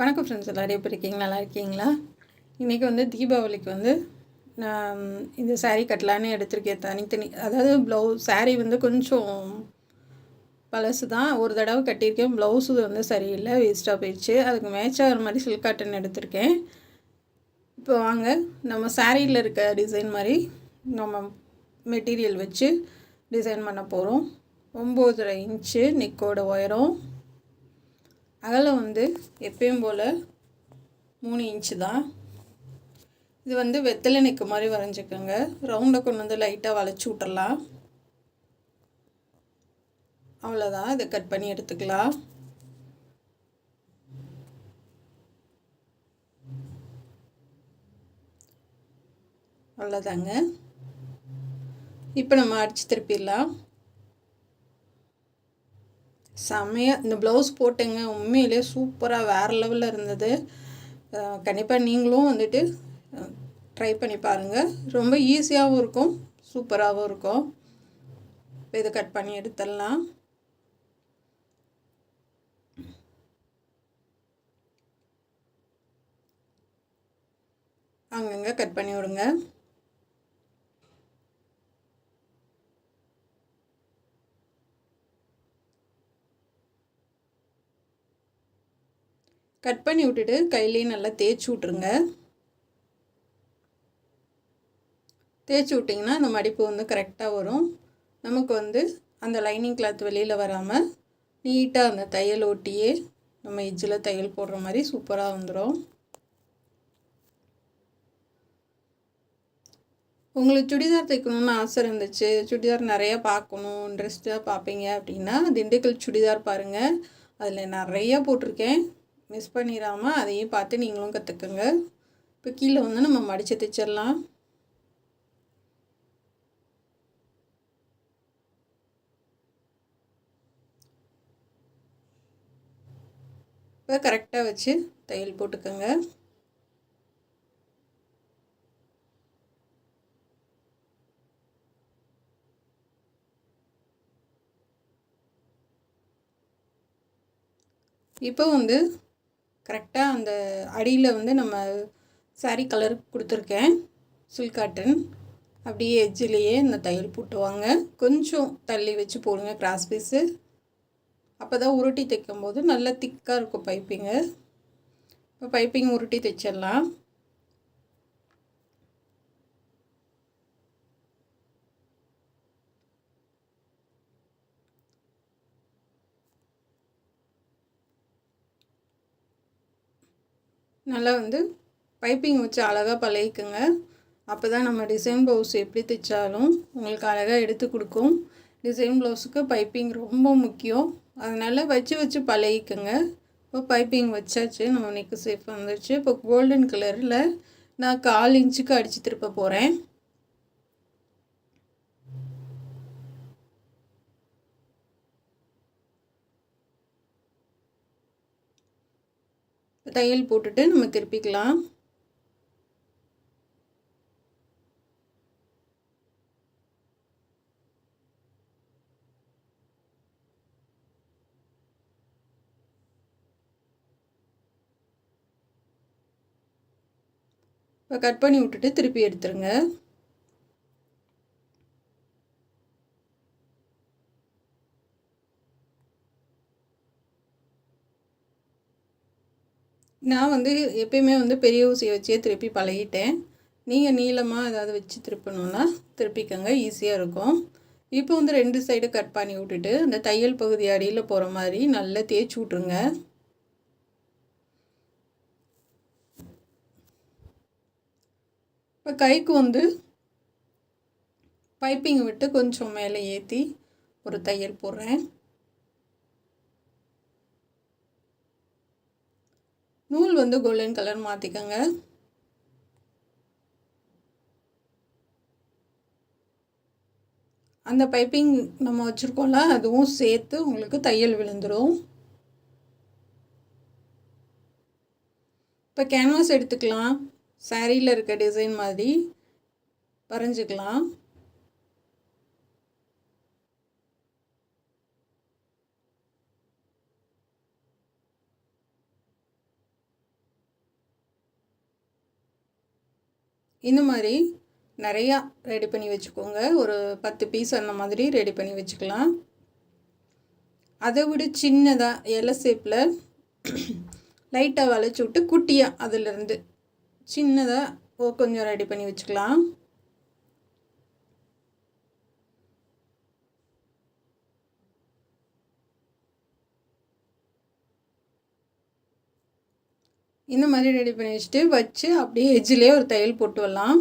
வணக்கம் ஃப்ரெண்ட்ஸ், எல்லோரும் எப்படி இருக்கீங்க? நல்லா இருக்கீங்களா? இன்றைக்கி வந்து தீபாவளிக்கு வந்து நான் இந்த சாரீ கட்டலான்னு எடுத்திருக்கேன். தனித்தனி அதாவது சாரீ வந்து கொஞ்சம் பழசு தான். ஒரு தடவை கட்டியிருக்கேன். ப்ளவுஸு வந்து சரியில்லை, வேஸ்ட்டாக போயிடுச்சு. அதுக்கு மேட்சாகிற மாதிரி சில்க் காட்டன் எடுத்திருக்கேன். இப்போ வாங்க நம்ம சாரியில் இருக்க டிசைன் மாதிரி நம்ம மெட்டீரியல் வச்சு டிசைன் பண்ண போகிறோம். 9.5 இன்ச்சு நெக்கோட உயரம். அகலம் வந்து எப்பயும் போல் 3 இன்ச்சு தான். இது வந்து வெத்தலை நெக்கு மாதிரி வரைஞ்சிக்கோங்க. ரவுண்டை கொண்டு வந்து லைட்டாக வளைச்சி விட்டுறலாம். அவ்வளோதான். இதை கட் பண்ணி எடுத்துக்கலாம். அவ்வளோதாங்க. இப்போ நம்ம அடித்து திருப்பிடலாம். செம்மையாக இந்த ப்ளவுஸ் போட்டுங்க, உண்மையிலே சூப்பராக வேறு லெவலில் இருந்தது. கண்டிப்பாக நீங்களும் வந்துட்டு ட்ரை பண்ணி பாருங்கள். ரொம்ப ஈஸியாகவும் இருக்கும், சூப்பராகவும் இருக்கும். இப்போ இதை கட் பண்ணி எடுத்துடலாம். அங்கங்கே கட் பண்ணி விடுங்க. கட் பண்ணி விட்டுட்டு கையிலேயே நல்லா தேய்ச்சி விட்ருங்க. தேய்ச்சி விட்டிங்கன்னா அந்த மடிப்பு வந்து கரெக்டாக வரும். நமக்கு வந்து அந்த லைனிங் கிளாத் வெளியில் வராமல் நீட்டாக அந்த தையல் ஒட்டியே நம்ம எஜ்ஜில் தையல் போடுற மாதிரி சூப்பராக வந்துடும். உங்களுக்கு சுடிதார் தைக்கணும்னு ஆசை இருந்துச்சு, சுடிதார் நிறையா பார்க்கணும், இன்ட்ரெஸ்ட்டாக பார்ப்பீங்க அப்படின்னா திண்டுக்கல் சுடிதார் பாருங்கள். அதில் நிறையா போட்டிருக்கேன். மிஸ் பண்ணிடாமல் அதையும் பார்த்து நீங்களும் கற்றுக்குங்க. இப்போ கீழே வந்து நம்ம மடித்து தைச்சிடலாம். இப்போ கரெக்டாக வச்சு தையல் போட்டுக்கோங்க. இப்போ வந்து கரெக்டாக அந்த அடியில் வந்து நம்ம சாரீ கலர் கொடுத்துருக்கேன், சில்க் காட்டன். அப்படியே எஜ்ஜிலேயே இந்த தையல் போட்டுவாங்க. கொஞ்சம் தள்ளி வச்சு போடுங்க கிராஸ் பீஸு. அப்போ தான் உருட்டி தைக்கும்போது நல்லா திக்காக இருக்கும் பைப்பிங்கு. இப்போ பைப்பிங் உருட்டி தைச்சிடலாம். நல்லா வந்து பைப்பிங் வச்சு அழகாக பழகிக்குங்க. அப்போ தான் நம்ம டிசைன் ப்ளவுஸ் எப்படி தைச்சாலும் உங்களுக்கு அழகாக எடுத்து கொடுக்கும். டிசைன் ப்ளவுஸுக்கு பைப்பிங் ரொம்ப முக்கியம். அதனால் வச்சு பழகிக்குங்க. இப்போ பைப்பிங் வச்சாச்சு, நம்ம நெக்கு சேஃப் வந்துடுச்சு. இப்போ கோல்டன் கலரில் நான் 1/4 இன்ச்சுக்கு அடித்து திருப்ப போகிறேன். தையல் போட்டுட்டு நம்ம திருப்பிக்கலாம். இப்போ கட் பண்ணி விட்டுட்டு திருப்பி எடுத்துருங்க. நான் வந்து எப்பயுமே வந்து பெரிய ஊசியை வச்சே திருப்பி பழகிட்டேன். நீங்கள் நீளமாக ஏதாவது வச்சு திருப்பணுன்னா திருப்பிக்கங்க, ஈஸியாக இருக்கும். இப்போ வந்து 2 சைடு கட் பண்ணி விட்டுட்டு அந்த தையல் பகுதி அடியில் போகிற மாதிரி நல்லா தேய்ச்சி விட்ருங்க. இப்போ கைக்கு வந்து பைப்பிங் விட்டு கொஞ்சம் மேலே ஏற்றி ஒரு தையல் போடுறேன். நூல் வந்து கோல்டன் கலர் மாற்றிக்கோங்க. அந்த பைப்பிங் நம்ம வச்சுருக்கோம்ல, அதுவும் சேர்த்து உங்களுக்கு தையல் விழுந்துடும். இப்போ கேன்வாஸ் எடுத்துக்கலாம். சாரியில் இருக்க டிசைன் மாதிரி வரைஞ்சிக்கலாம். இந்த மாதிரி நிறையா ரெடி பண்ணி வச்சுக்கோங்க. ஒரு 10 பீஸ் அந்த மாதிரி ரெடி பண்ணி வச்சுக்கலாம். அதை விட சின்னதாக இலை ஷேப்பில் லைட்டாக வளைச்சி விட்டு குட்டியாக அதிலிருந்து சின்னதாக கொஞ்சம் ரெடி பண்ணி வச்சுக்கலாம். இந்த மாதிரி ரெடி பண்ணி வச்சுட்டு வச்சு அப்படியே எஜ்ஜிலே ஒரு தையல் போட்டு வரலாம்.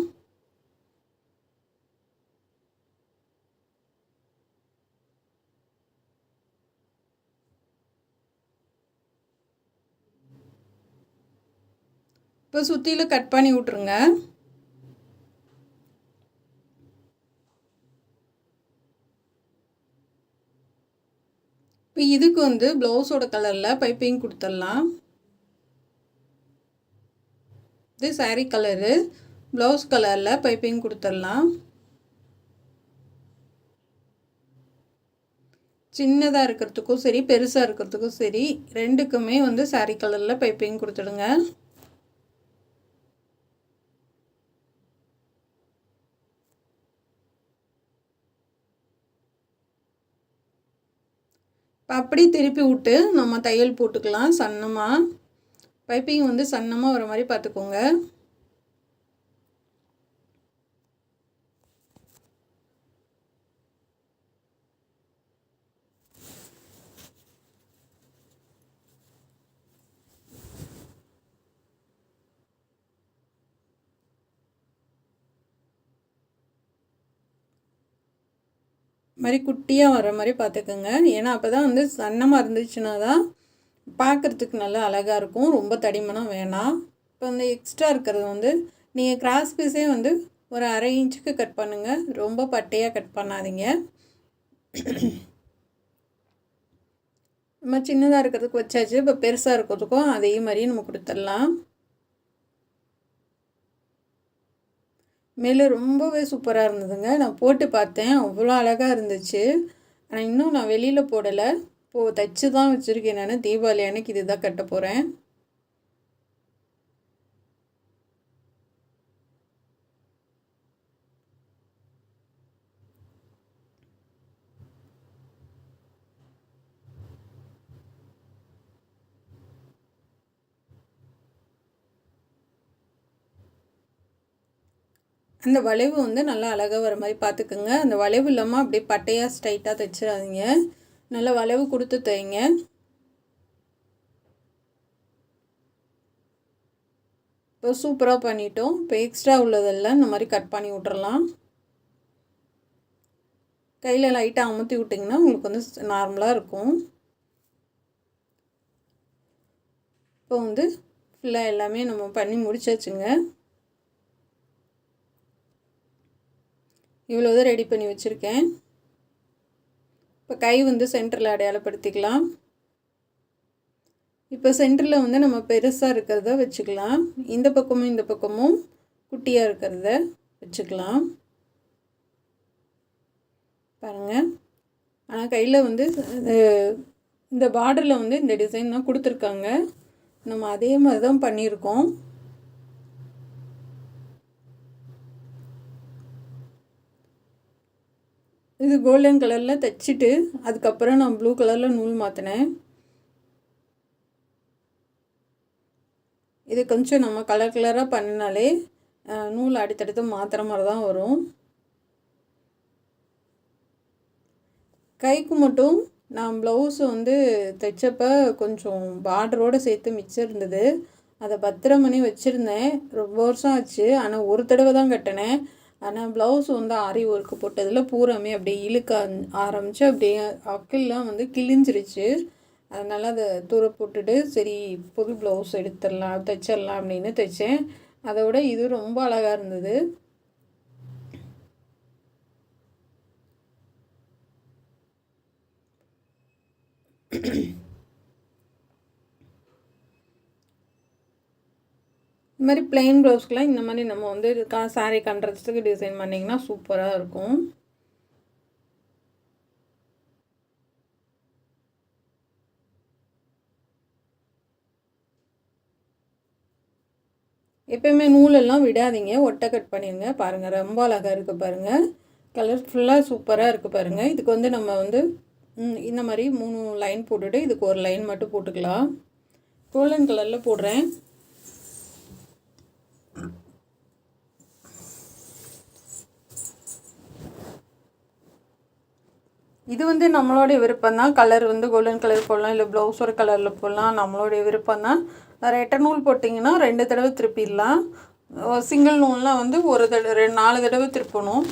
இப்போ சுற்றிலும் கட் பண்ணி விட்ருங்க. இப்போ இதுக்கு வந்து ப்ளவுஸோட கலரில் பைப்பிங் கொடுத்துடலாம். இது சாரீ கலரு, ப்ளவுஸ் கலரில் பைப்பிங் கொடுத்துடலாம். சின்னதாக இருக்கிறதுக்கும் சரி பெருசாக இருக்கிறதுக்கும் சரி ரெண்டுக்குமே வந்து சாரீ கலரில் பைப்பிங் கொடுத்துடுங்க. இப்போ அப்படி திருப்பி விட்டு நம்ம தையல் போட்டுக்கலாம். சன்னமாக பைப்பிங் வந்து சன்னமாக வர மாதிரி பார்த்துக்கோங்க. மாதிரி குட்டியாக வர மாதிரி பார்த்துக்கோங்க. ஏன்னா அப்போ தான் வந்து சன்னமாக இருந்துச்சுன்னா தான் பார்க்குறதுக்கு நல்லா அழகாக இருக்கும். ரொம்ப தடிமனாக வேணாம். இப்போ வந்து எக்ஸ்ட்ரா இருக்கிறது வந்து நீங்கள் கிராஸ் பீஸே வந்து ஒரு 1/2 இன்ச்சுக்கு கட் பண்ணுங்கள். ரொம்ப பட்டையாக கட் பண்ணாதீங்க. நம்ம சின்னதாக இருக்கிறதுக்கு வச்சாச்சு. இப்போ பெருசாக இருக்கிறதுக்கும் அதே மாதிரி நம்ம கொடுத்துடலாம். மேலே ரொம்பவே சூப்பராக இருந்ததுங்க. நான் போட்டு பார்த்தேன், அவ்வளோ அழகாக இருந்துச்சு. ஆனால் இன்னும் நான் வெளியில் போடலை. இப்போது தைச்சி தான் வச்சுருக்கேன். நான் தீபாவளி அன்னைக்கு இது தான் கட்ட போகிறேன். அந்த வளைவு வந்து நல்லா அழகாக வர மாதிரி பார்த்துக்குங்க. அந்த வளைவு இல்லாமல் அப்படியே பட்டையாக ஸ்ட்ரைட்டாக தைச்சிடாதீங்க. நல்லா வளைவு கொடுத்து தைங்க. இப்போ சூப்பராக பண்ணிட்டோம். இப்போ எக்ஸ்ட்ரா உள்ளதெல்லாம் இந்த மாதிரி கட் பண்ணி விட்டுறலாம். கையில் லைட்டாக அமுத்தி விட்டிங்கன்னா உங்களுக்கு வந்து நார்மலாக இருக்கும். இப்போ வந்து ஃபுல்லாக எல்லாமே நம்ம பண்ணி முடிச்சாச்சுங்க. இவ்வளோ தான் ரெடி பண்ணி வச்சுருக்கேன். இப்போ கை வந்து சென்டரில் அடையாளப்படுத்திக்கலாம். இப்போ சென்டரில் வந்து நம்ம பெருசாக இருக்கிறத வச்சுக்கலாம். இந்த பக்கமும் இந்த பக்கமும் குட்டியாக இருக்கிறத வச்சுக்கலாம். பாருங்கள். ஆனால் கையில் வந்து இந்த பார்டரில் வந்து இந்த டிசைன் தான் கொடுத்துருக்காங்க. நம்ம அதே மாதிரி தான் பண்ணியிருக்கோம். இது கோல்டன் கலரில் தைச்சிட்டு அதுக்கப்புறம் நான் ப்ளூ கலரில் நூல் மாற்றினேன். இது கொஞ்சம் நம்ம கலர் கலராக பண்ணினாலே நூல் அடுத்தடுத்து மாற்றுற மாதிரி தான் வரும். கைக்கு மட்டும் நான் ப்ளவுஸு வந்து தைச்சப்போ கொஞ்சம் பார்டரோடு சேர்த்து மிச்சம் இருந்தது. அதை பத்திரம் பண்ணி வச்சுருந்தேன். ரொம்ப வருஷம் ஆச்சு. ஆனால் ஒரு தடவை தான் கட்டினேன். ஆனால் ப்ளவுஸ் வந்து ஆரி ஒர்க்கு போட்டதில் பூராமே அப்படியே இழுக்க ஆரம்பித்து அப்படியே அக்கில்லாம் வந்து கிழிஞ்சிருச்சு. அதனால் அதை தூர போட்டுட்டு சரி புது ப்ளவுஸ் எடுத்துடலாம் தைச்சிடலாம் அப்படின்னு தைச்சேன். அதோட இது ரொம்ப அழகாக இருந்தது. இந்த மாதிரி பிளெயின் ப்ளவுஸ்க்கெலாம் இந்த மாதிரி நம்ம வந்து சாரீ கண்டுறதுக்கு டிசைன் பண்ணிங்கன்னா சூப்பராக இருக்கும். எப்போயுமே நூலெல்லாம் விடாதீங்க, ஒட்டை கட் பண்ணிடுங்க. பாருங்கள் ரொம்ப அழகாக இருக்குது பாருங்கள், கலர்ஃபுல்லாக சூப்பராக இருக்குது பாருங்கள். இதுக்கு வந்து நம்ம வந்து இந்த மாதிரி 3 லைன் போட்டுட்டு இதுக்கு ஒரு லைன் மட்டும் போட்டுக்கலாம். கோல்டன் கலரில் போடுறேன். இது வந்து நம்மளுடைய விருப்பம் தான். கலர் வந்து கோல்டன் கலர் போடலாம், இல்லை ப்ளவுஸ் ஒரு கலரில் போடலாம், நம்மளுடைய விருப்பம் தான். ரெட்டை நூல் போட்டிங்கன்னா 2 தடவை திருப்பிடலாம். சிங்கிள் நூல்னால் வந்து ஒரு தடவை 4 தடவை திருப்பணும்.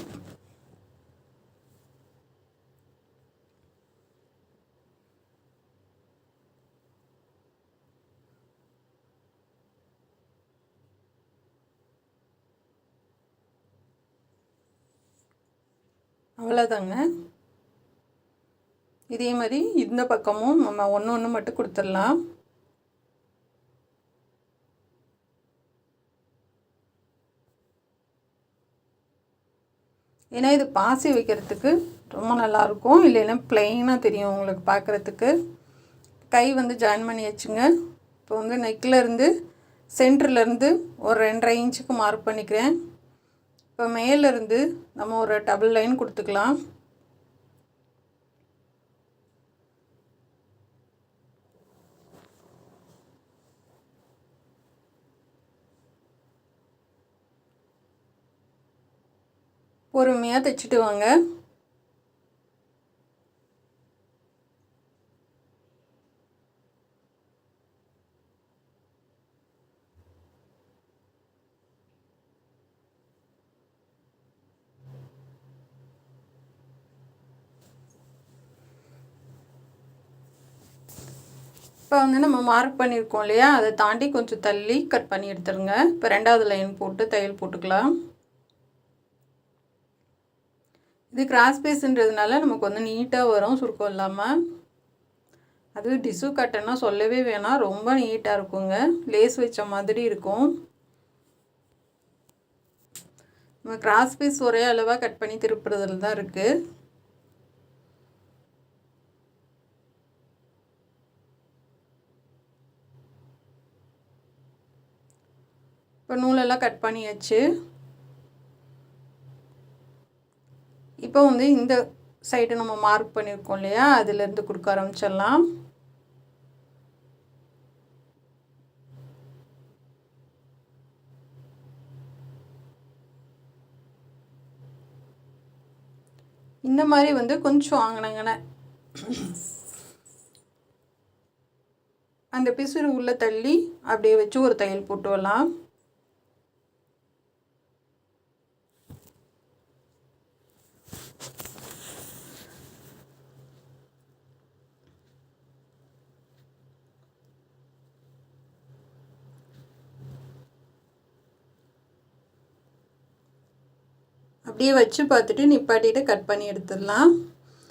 அவ்வளோதாங்க. இதே மாதிரி இந்த பக்கமும் நம்ம ஒன்று மட்டும் கொடுத்துடலாம். ஏன்னா இது பாசி வைக்கிறதுக்கு ரொம்ப நல்லாயிருக்கும், இல்லைன்னா ப்ளெயினாக தெரியும் உங்களுக்கு பார்க்குறதுக்கு. கை வந்து ஜாயின் பண்ணி வச்சுங்க. இப்போ வந்து நெக்கிலேருந்து சென்டர்லேருந்து ஒரு 2.5 இன்ச்சுக்கு மார்க் பண்ணிக்கிறேன். இப்போ மேலேருந்து நம்ம ஒரு டபுள் லைன் கொடுத்துக்கலாம். பொறுமையாக தைச்சிட்டு வாங்க. இப்போ வந்து நம்ம மார்க் பண்ணியிருக்கோம் இல்லையா, அதை தாண்டி கொஞ்சம் தள்ளி கட் பண்ணி எடுத்துருங்க. இப்போ 2வது லைன் போட்டு தையல் போட்டுக்கலாம். இது கிராஸ் பீஸ்ன்றதுனால நமக்கு வந்து நீட்டாக வரும், சுருக்கம் இல்லாமல். அது டிஷ்யூ கட்டன்னா சொல்லவே வேணாம், ரொம்ப நீட்டாக இருக்குங்க, லேஸ் வச்ச மாதிரி இருக்கும். நம்ம கிராஸ் பீஸ் ஒரே அளவாக கட் பண்ணி திருப்புறதுல தான் இருக்குது. இப்போ நூலெல்லாம் கட் பண்ணியாச்சு. இப்போ வந்து இந்த சைடு நம்ம மார்க் பண்ணியிருக்கோம் இல்லையா, அதிலேருந்து கொடுக்க ஆரம்பிச்சிடலாம். இந்த மாதிரி வந்து கொஞ்சம் வாங்கினாங்கன்னு அந்த பிசுறு உள்ளே தள்ளி அப்படியே வச்சு ஒரு தையல் போட்டு வரலாம். அப்படியே வச்சு பார்த்துட்டு நிப்பாட்டிட்டு கட் பண்ணி எடுத்துடலாம்.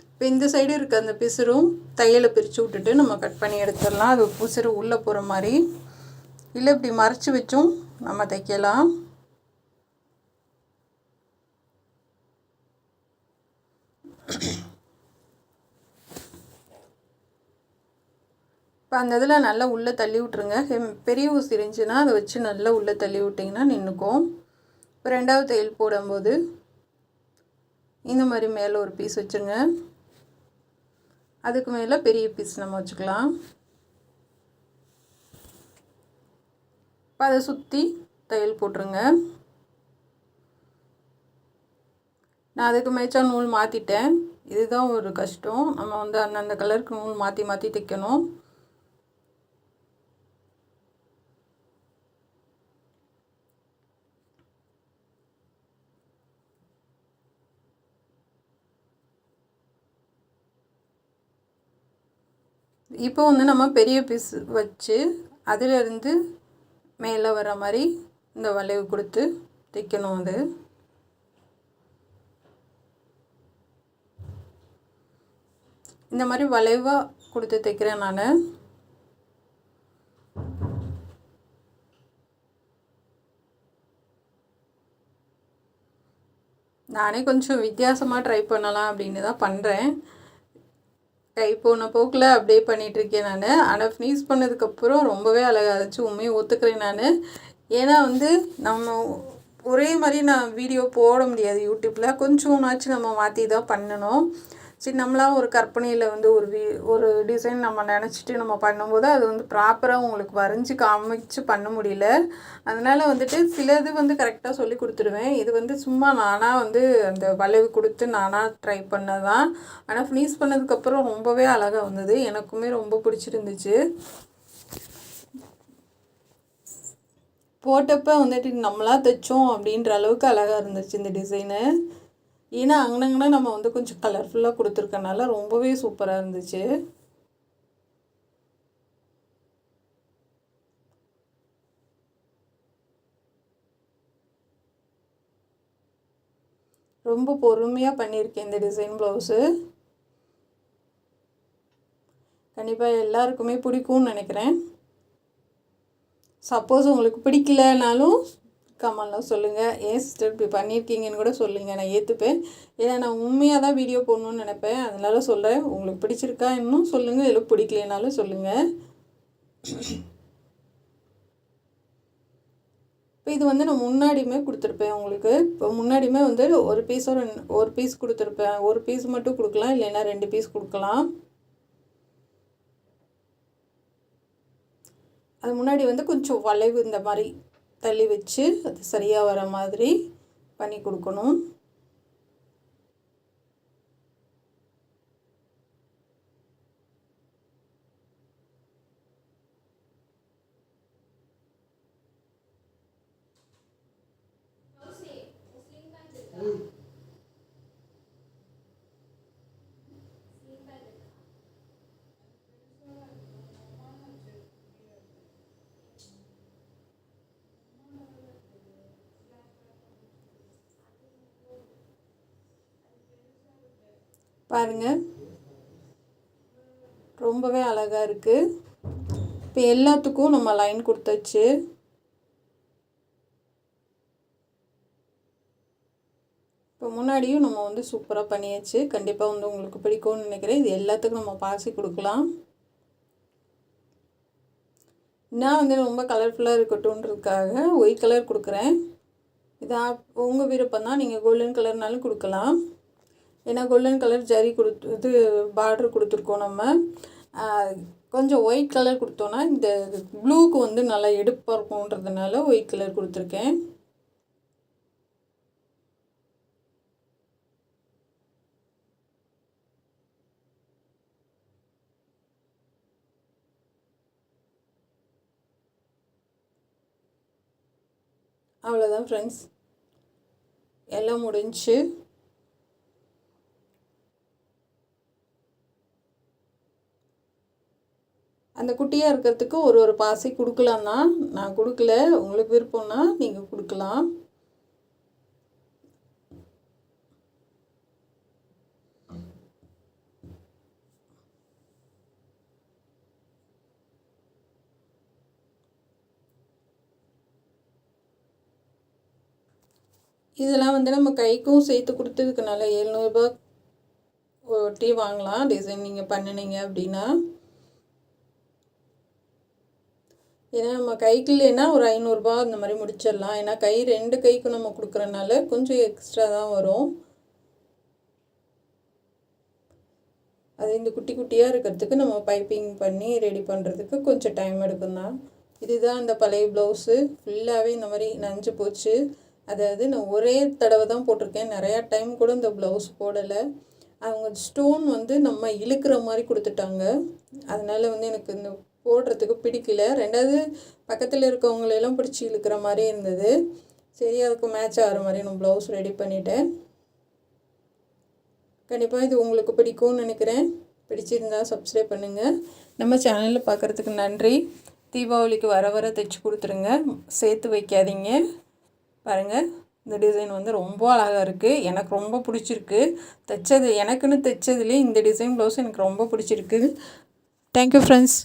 இப்போ இந்த சைடு இருக்க அந்த பிசுறும் தையலை பிரித்து விட்டுட்டு நம்ம கட் பண்ணி எடுத்துடலாம். அது பிசுறு உள்ளே போகிற மாதிரி, இல்லை இப்படி மறைச்சி வச்சும் நம்ம தைக்கலாம். இப்போ அந்த இதில் நல்லா உள்ளே தள்ளி விட்ருங்க. பெரிய ஊசி இருந்துச்சுன்னா அதை வச்சு நல்லா உள்ளே தள்ளி விட்டிங்கன்னா நின்றுக்கும். இப்போ 2வது தையல் போடும்போது இந்த மாதிரி மேலே ஒரு பீஸ் வச்சுருங்க. அதுக்கு மேலே பெரிய பீஸ் நம்ம வச்சுக்கலாம். இப்போ அதை சுற்றி தையல் போட்டுருங்க. நான் அதுக்கு மேய்ச்சா நூல் மாற்றிட்டேன். இதுதான் ஒரு கஷ்டம், நம்ம வந்து அந்தந்த கலருக்கு நூல் மாற்றி மாற்றி தைக்கணும். இப்போ வந்து நம்ம பெரிய பீஸ் வச்சு அதிலிருந்து மேலே வர மாதிரி இந்த வளைவு கொடுத்து தைக்கணும். அது இந்த மாதிரி வளைவாக கொடுத்து தைக்கிறேன் நான். நானே கொஞ்சம் வித்தியாசமாக ட்ரை பண்ணலாம் அப்படின்னு தான் பண்ணுறேன். கை போன போக்கில் அப்படியே பண்ணிகிட்ருக்கேன் நான். ஆனால் ஃபினிஷ் பண்ணதுக்கப்புறம் ரொம்பவே அழகாக இருந்துச்சு, உண்மையை ஒத்துக்கிறேன் நான். ஏன்னா வந்து நம்ம ஒரே மாதிரி நான் வீடியோ போட முடியாது யூடியூப்பில், கொஞ்சமாச்சும் நம்ம மாற்றி தான் பண்ணணும். சரி, நம்மளாம் ஒரு கற்பனையில் வந்து ஒரு டிசைன் நம்ம நினச்சிட்டு நம்ம பண்ணும்போது அது வந்து ப்ராப்பராக உங்களுக்கு வரைஞ்சி காமிச்சு பண்ண முடியல. அதனால் வந்துட்டு சிலது வந்து கரெக்டாக சொல்லி கொடுத்துருவேன். இது வந்து சும்மா நானாக வந்து அந்த வளைவு கொடுத்து நானாக ட்ரை பண்ணதான். ஆனால் ஃபினிஷ் பண்ணதுக்கப்புறம் ரொம்பவே அழகாக வந்தது, எனக்குமே ரொம்ப பிடிச்சிருந்துச்சு. போட்டப்போ வந்துட்டு நம்மளாக தைச்சோம் அப்படின்ற அளவுக்கு அழகாக இருந்துச்சு இந்த டிசைனு. ஏன்னா அங்கனங்கன்னா நம்ம வந்து கொஞ்சம் கலர்ஃபுல்லாக கொடுத்துருக்கனால ரொம்பவே சூப்பராக இருந்துச்சு. ரொம்ப பொறுமையாக பண்ணியிருக்கேன் இந்த டிசைன் ப்ளவுஸு. கண்டிப்பாக எல்லாருக்குமே பிடிக்கும்னு நினைக்கிறேன். சப்போஸ் உங்களுக்கு பிடிக்கலனாலும் கமெண்ட்லாம் சொல்லுங்கள், ஏன் சிஸ்டர் இப்படி பண்ணியிருக்கீங்கன்னு கூட சொல்லுங்கள், நான் ஏற்றுப்பேன். ஏன்னா நான் உண்மையாக தான் வீடியோ போடணுன்னு நினைப்பேன், அதனால சொல்கிறேன். உங்களுக்கு பிடிச்சிருக்கா இன்னும் சொல்லுங்கள், இல்லை பிடிக்கலனாலும் சொல்லுங்கள். இப்போ இது வந்து நான் முன்னாடியுமே கொடுத்துருப்பேன் உங்களுக்கு. இப்போ முன்னாடியுமே வந்து ஒரு பீஸ் கொடுத்துருப்பேன். ஒரு பீஸ் மட்டும் கொடுக்கலாம், இல்லைன்னா 2 பீஸ் கொடுக்கலாம். அது முன்னாடி வந்து கொஞ்சம் வளைவு இந்த மாதிரி தள்ளி வச்சு அது சரியாக வர மாதிரி பண்ணி கொடுக்கணும். பாருங்கள், ரொம்பவே அழகாக இருக்குது. இப்போ எல்லாத்துக்கும் நம்ம லைன் கொடுத்தாச்சு. இப்போ முன்னாடியும் நம்ம வந்து சூப்பராக பண்ணியாச்சு. கண்டிப்பாக வந்து உங்களுக்கு பிடிக்கும்னு நினைக்கிறேன். இது எல்லாத்துக்கும் நம்ம பாசி கொடுக்கலாம். நான் வந்து ரொம்ப கலர்ஃபுல்லாக இருக்கட்டும்ன்றதுக்காக ஒயிட் கலர் கொடுக்குறேன். இது உங்கள் விருப்பம் தான், நீங்கள் கோல்டன் கலர்னாலும் கொடுக்கலாம். ஏன்னா கோல்டன் கலர் ஜரி இது பார்டர் கொடுத்துருக்கோம். நம்ம கொஞ்சம் ஒயிட் கலர் கொடுத்தோன்னா இந்த ப்ளூக்கு வந்து நல்லா எடுப்பாக இருக்கும்ன்றதுனால ஒயிட் கலர் கொடுத்துருக்கேன். அவ்வளோதான் ஃப்ரெண்ட்ஸ், எல்லாம் முடிஞ்சு. அந்த குட்டியாக இருக்கிறதுக்கு ஒரு பாசி கொடுக்கலாம் தான், நான் கொடுக்கல. உங்களுக்கு விருப்பம்னா நீங்கள் கொடுக்கலாம். இதெல்லாம் வந்து நம்ம கைக்கும் சேர்த்து கொடுத்ததுக்குனால 700 ரூபா ஒட்டி வாங்கலாம் டிசைன் நீங்கள் பண்ணினீங்க அப்படின்னா. ஏன்னா நம்ம கைக்கு இல்லைன்னா ஒரு 500 ரூபா அந்த மாதிரி முடிச்சிடலாம். ஏன்னா 2 கைக்கும் நம்ம கொடுக்குறனால கொஞ்சம் எக்ஸ்ட்ரா தான் வரும். அது இந்த குட்டி குட்டியாக இருக்கிறதுக்கு நம்ம பைப்பிங் பண்ணி ரெடி பண்ணுறதுக்கு கொஞ்சம் டைம் எடுக்கும் தான். இதுதான் அந்த பழைய ப்ளவுஸு. ஃபுல்லாகவே இந்த மாதிரி நஞ்சு போச்சு. அதாவது நான் ஒரே தடவை தான் போட்டிருக்கேன், நிறையா டைம் கூட இந்த ப்ளவுஸ் போடலை. அவங்க ஸ்டோன் வந்து நம்ம இழுக்கிற மாதிரி கொடுத்துட்டாங்க. அதனால் வந்து எனக்கு இந்த போடுறதுக்கு பிடிக்கல. ரெண்டாவது பக்கத்தில் இருக்கவங்களெல்லாம் பிடிச்சி இழுக்கிற மாதிரி இருந்தது. சரி, அதுக்கு மேட்ச் ஆகிற மாதிரி நான் ப்ளவுஸ் ரெடி பண்ணிட்டேன். கண்டிப்பாக இது உங்களுக்கு பிடிக்கும்னு நினைக்கிறேன். பிடிச்சிருந்தால் சப்ஸ்கிரைப் பண்ணுங்கள். நம்ம சேனலில் பார்க்குறதுக்கு நன்றி. தீபாவளிக்கு வர தைச்சி கொடுத்துருங்க, சேர்த்து வைக்காதீங்க. பாருங்கள், இந்த டிசைன் வந்து ரொம்ப அழகாக இருக்குது, எனக்கு ரொம்ப பிடிச்சிருக்கு. எனக்குன்னு தைச்சதுலேயே இந்த டிசைன் ப்ளவுஸ் எனக்கு ரொம்ப பிடிச்சிருக்கு. Thank you friends.